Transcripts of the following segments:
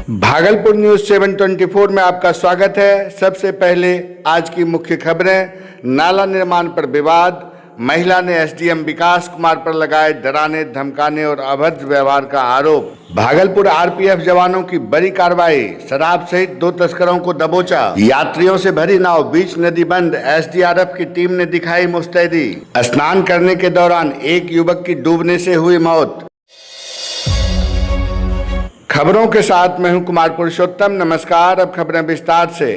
Bhagalpur news 724 में आपका स्वागत है। सबसे पहले आज की मुख्य खबरें। नाला निर्माण पर विवाद, महिला ने एसडीएम विकास कुमार पर लगाए डराने धमकाने और अभद्र व्यवहार का आरोप। भागलपुर आरपीएफ जवानों की बड़ी कार्रवाई, शराब सहित 2 तस्करों को दबोचा। यात्रियों से भरी नाव बीच नदी बंद, एसडीआरएफ की टीम ने दिखाई मुस्तैदी। स्नान करने के दौरान एक युवक की डूबने से हुई मौत। खबरों के साथ मैं हूं कुमार पुरुषोत्तम। नमस्कार। अब खबरें विस्तार से।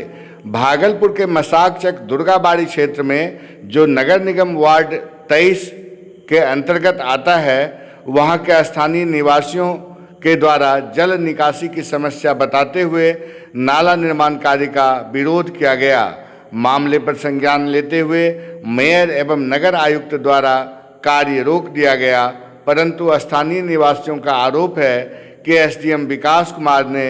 भागलपुर के मसाकचक दुर्गाबाड़ी क्षेत्र में जो नगर निगम वार्ड 23 के अंतर्गत आता है, वहां के स्थानीय निवासियों के द्वारा जल निकासी की समस्या बताते हुए नाला निर्माण कार्य का विरोध किया गया। मामले पर संज्ञान लेते हुए मेयर एवं नगर आयुक्त द्वारा कार्य रोक दिया गया, परंतु स्थानीय निवासियों का आरोप है कि एसडीएम विकास कुमार ने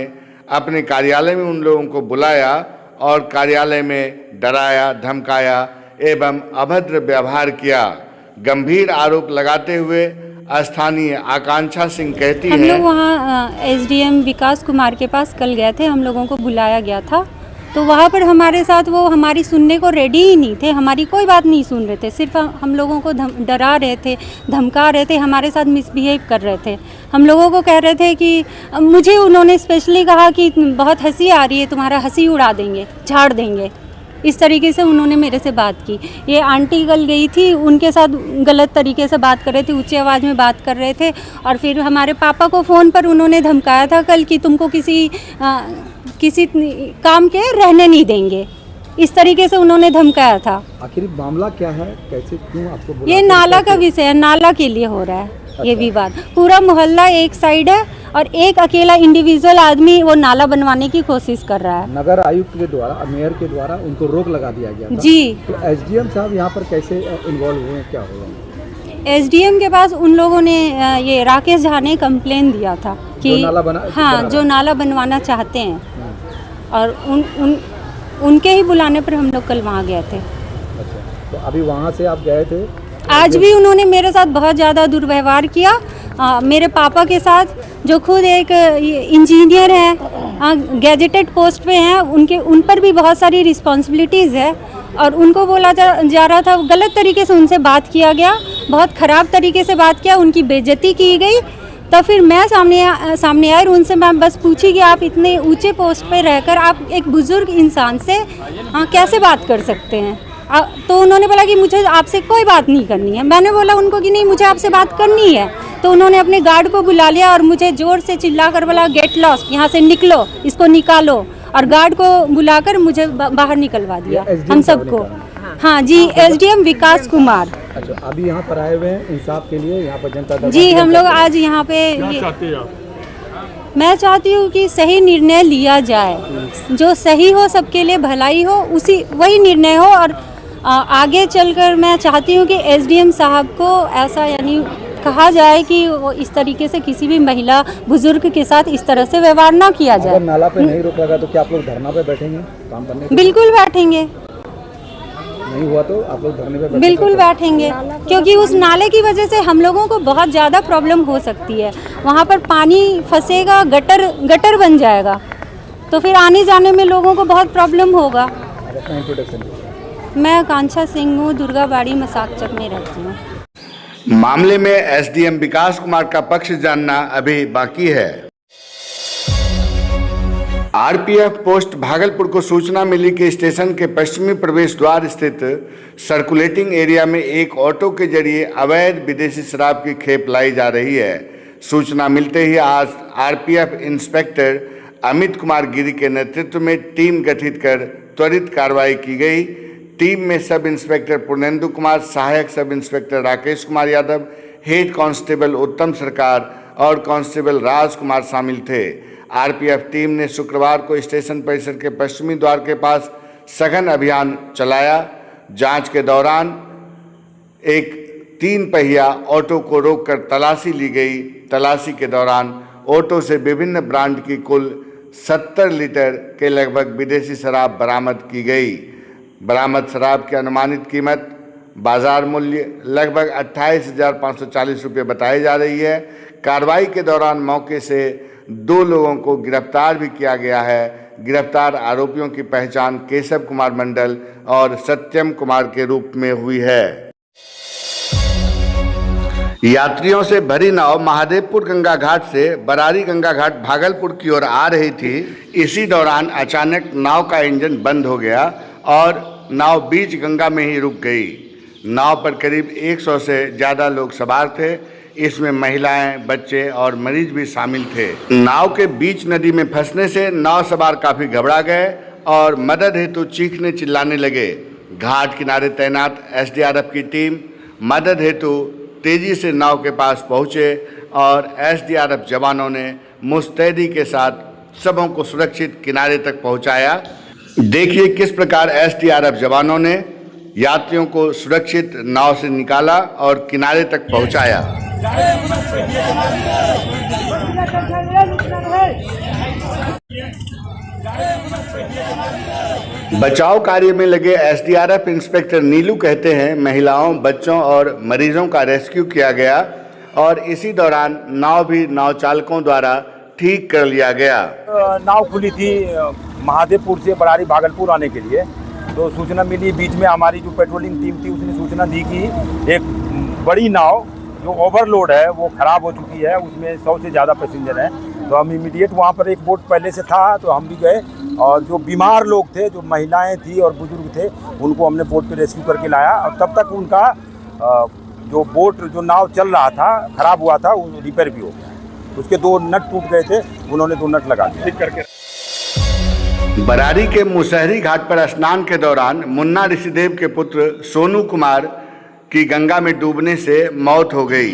अपने कार्यालय में उन लोगों को बुलाया और कार्यालय में डराया धमकाया एवं अभद्र व्यवहार किया। गंभीर आरोप लगाते हुए स्थानीय आकांक्षा सिंह कहती है, हम लोग वहाँ एसडीएम विकास कुमार के पास कल गए थे, हम लोगों को बुलाया गया था। तो वहाँ पर हमारे साथ वो हमारी सुनने को रेडी ही नहीं थे, हमारी कोई बात नहीं सुन रहे थे, सिर्फ हम लोगों को डरा रहे थे, धमका रहे थे, हमारे साथ मिसबिहेव कर रहे थे। हम लोगों को कह रहे थे कि मुझे उन्होंने स्पेशली कहा कि बहुत हंसी आ रही है, तुम्हारा हंसी उड़ा देंगे, झाड़ देंगे। इस तरीके से उन्होंने मेरे से बात की। ये आंटी कल गई थी, उनके साथ गलत तरीके से बात कर रहे थे, ऊंची आवाज़ में बात कर रहे थे। और फिर हमारे पापा को फ़ोन पर उन्होंने धमकाया था कल कि तुमको किसी काम के रहने नहीं देंगे, इस तरीके से उन्होंने धमकाया था। आखिर मामला क्या है, कैसे, क्यों आपको बुलाते? ये नाला का विषय है, नाला के लिए हो रहा है। अच्छा। ये विवाद पूरा मोहल्ला एक साइड है और एक अकेला इंडिविजुअल आदमी वो नाला बनवाने की कोशिश कर रहा है। नगर आयुक्त के द्वारा, मेयर के द्वारा उनको रोक लगा दिया गया था। जी। तो एसडीएम साहब यहाँ पर कैसे इन्वॉल्व हुए, क्या हुआ? एसडीएम के पास उन लोगों ने ये राकेश झा ने कंप्लेन दिया था कि जो नाला बनवाना चाहते हैं, और उनके ही बुलाने पर हम लोग कल वहाँ गए थे। अच्छा, तो अभी वहाँ से आप गए थे? आज भी उन्होंने मेरे साथ बहुत ज़्यादा दुर्व्यवहार किया। मेरे पापा के साथ, जो खुद एक इंजीनियर हैं, गैजेटेड पोस्ट पे हैं, उन पर भी बहुत सारी रिस्पॉन्सिबिलिटीज़ है और उनको बोला जा रहा था, गलत तरीके से उनसे बात किया गया, बहुत ख़राब तरीके से बात किया, उनकी बेइज्जती की गई। तब फिर मैं सामने आई और उनसे मैं बस पूछी कि आप इतने ऊंचे पोस्ट पे रहकर आप एक बुज़ुर्ग इंसान से कैसे बात कर सकते हैं। तो उन्होंने बोला कि मुझे आपसे कोई बात नहीं करनी है। मैंने बोला उनको कि नहीं, मुझे आपसे बात करनी है। तो उन्होंने अपने गार्ड को बुला लिया और मुझे ज़ोर से चिल्ला कर बोला, गेट लॉस्ट, यहाँ से निकलो, इसको निकालो। और गार्ड को बुलाकर मुझे बाहर निकलवा दिया, हम सबको। हाँ जी, एसडीएम विकास कुमार। अच्छा, अभी यहाँ पर आए हुए हैं इंसाफ के लिए, यहाँ पर जनता जी। हम लोग आज यहाँ पे मैं चाहती हूँ कि सही निर्णय लिया जाए, जो सही हो, सबके लिए भलाई हो, वही निर्णय हो। और आगे चलकर मैं चाहती हूँ कि एसडीएम साहब को ऐसा यानी कहा जाए कि वो इस तरीके से किसी भी महिला बुजुर्ग के साथ इस तरह से व्यवहार ना किया जाए। अगर नाला पे नहीं रोक लगा तो क्या आप लोग धरना पे बैठेंगे, काम करने? बिल्कुल बैठेंगे। नहीं हुआ तो आप लोग धरने पे बिल्कुल बैठेंगे, क्योंकि उस नाले की वजह से हम लोगों को बहुत ज़्यादा प्रॉब्लम हो सकती है। वहाँ पर पानी फंसेगा, गटर बन जाएगा, तो फिर आने जाने में लोगों को बहुत प्रॉब्लम होगा। मैं आकांक्षा सिंह हूँ, दुर्गाबाड़ी मसाकचक में रहती हूँ। मामले में एसडीएम विकास कुमार का पक्ष जानना अभी बाकी है। आरपीएफ पोस्ट भागलपुर को सूचना मिली कि स्टेशन के पश्चिमी प्रवेश द्वार स्थित सर्कुलेटिंग एरिया में एक ऑटो के जरिए अवैध विदेशी शराब की खेप लाई जा रही है। सूचना मिलते ही आज आरपीएफ इंस्पेक्टर अमित कुमार गिरी के नेतृत्व में टीम गठित कर त्वरित कार्रवाई की गई। टीम में सब इंस्पेक्टर पूर्णेंदु कुमार, सहायक sub inspector Rakesh Kumar Yadav, head constable उत्तम सरकार और कांस्टेबल राज कुमार शामिल थे। आरपीएफ टीम ने शुक्रवार को स्टेशन परिसर के पश्चिमी द्वार के पास सघन अभियान चलाया। जांच के दौरान एक 3 पहिया ऑटो को रोककर तलाशी ली गई। तलाशी के दौरान ऑटो से विभिन्न ब्रांड की कुल 70 लीटर के लगभग विदेशी शराब बरामद की गई। बरामद शराब की अनुमानित कीमत बाजार मूल्य लगभग 28,540 रुपये बताई जा रही है। कार्रवाई के दौरान मौके से 2 लोगों को गिरफ्तार भी किया गया है। गिरफ्तार आरोपियों की पहचान केशव कुमार मंडल और सत्यम कुमार के रूप में हुई है। यात्रियों से भरी नाव महादेवपुर गंगा घाट से बरारी गंगा घाट भागलपुर की ओर आ रही थी। इसी दौरान अचानक नाव का इंजन बंद हो गया और नाव बीच गंगा में ही रुक गई। नाव पर करीब 100 से ज़्यादा लोग सवार थे। इसमें महिलाएं, बच्चे और मरीज भी शामिल थे। नाव के बीच नदी में फंसने से नाव सवार काफ़ी घबरा गए और मदद हेतु चीखने चिल्लाने लगे। घाट किनारे तैनात एसडीआरएफ की टीम मदद हेतु तेजी से नाव के पास पहुंचे और एसडीआरएफ जवानों ने मुस्तैदी के साथ सबों को सुरक्षित किनारे तक पहुंचाया। देखिए किस प्रकार एसडीआरएफ जवानों ने यात्रियों को सुरक्षित नाव से निकाला और किनारे तक पहुंचाया। बचाव कार्य में लगे एसडीआरएफ इंस्पेक्टर नीलू कहते हैं, महिलाओं, बच्चों और मरीजों का रेस्क्यू किया गया और इसी दौरान नाव भी नाव चालकों द्वारा ठीक कर लिया गया। नाव खुली थी महादेवपुर से बरारी भागलपुर आने के लिए, तो सूचना मिली। बीच में हमारी जो पेट्रोलिंग टीम थी उसने सूचना दी कि एक बड़ी नाव जो ओवरलोड है वो ख़राब हो चुकी है, उसमें 100 से ज़्यादा पैसेंजर हैं। तो हम इमीडिएट वहाँ पर, एक बोट पहले से था तो हम भी गए और जो बीमार लोग थे, जो महिलाएं थी और बुजुर्ग थे, उनको हमने बोट पे रेस्क्यू करके लाया। और तब तक उनका जो बोट, जो नाव चल रहा था, ख़राब हुआ था, वो रिपेयर भी हो गया। उसके 2 नट टूट गए थे, उन्होंने 2 नट लगा दिए ठीक करके। बरारी के मुसहरी घाट पर स्नान के दौरान मुन्ना ऋषिदेव के पुत्र सोनू कुमार की गंगा में डूबने से मौत हो गई।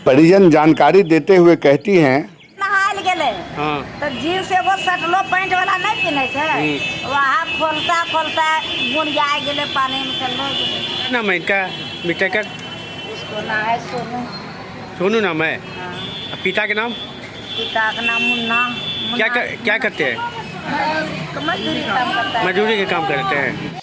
परिजन जानकारी देते हुए कहती हैं, नहाल गेले तो जीव से वो सटलो पैंट वाला नहीं पिने थे, वहाँ खोलता खोलता बुन जाए गेले, पानी में चलो गेले। नाम है इनका बेटा का? इसको नाम है सोनू। सोनू नाम है। हाँ। पिता के नाम? पिता का नाम मुन्ना। क्या करते हैं? मजदूरी काम करता है। मजदूरी के काम करते हैं।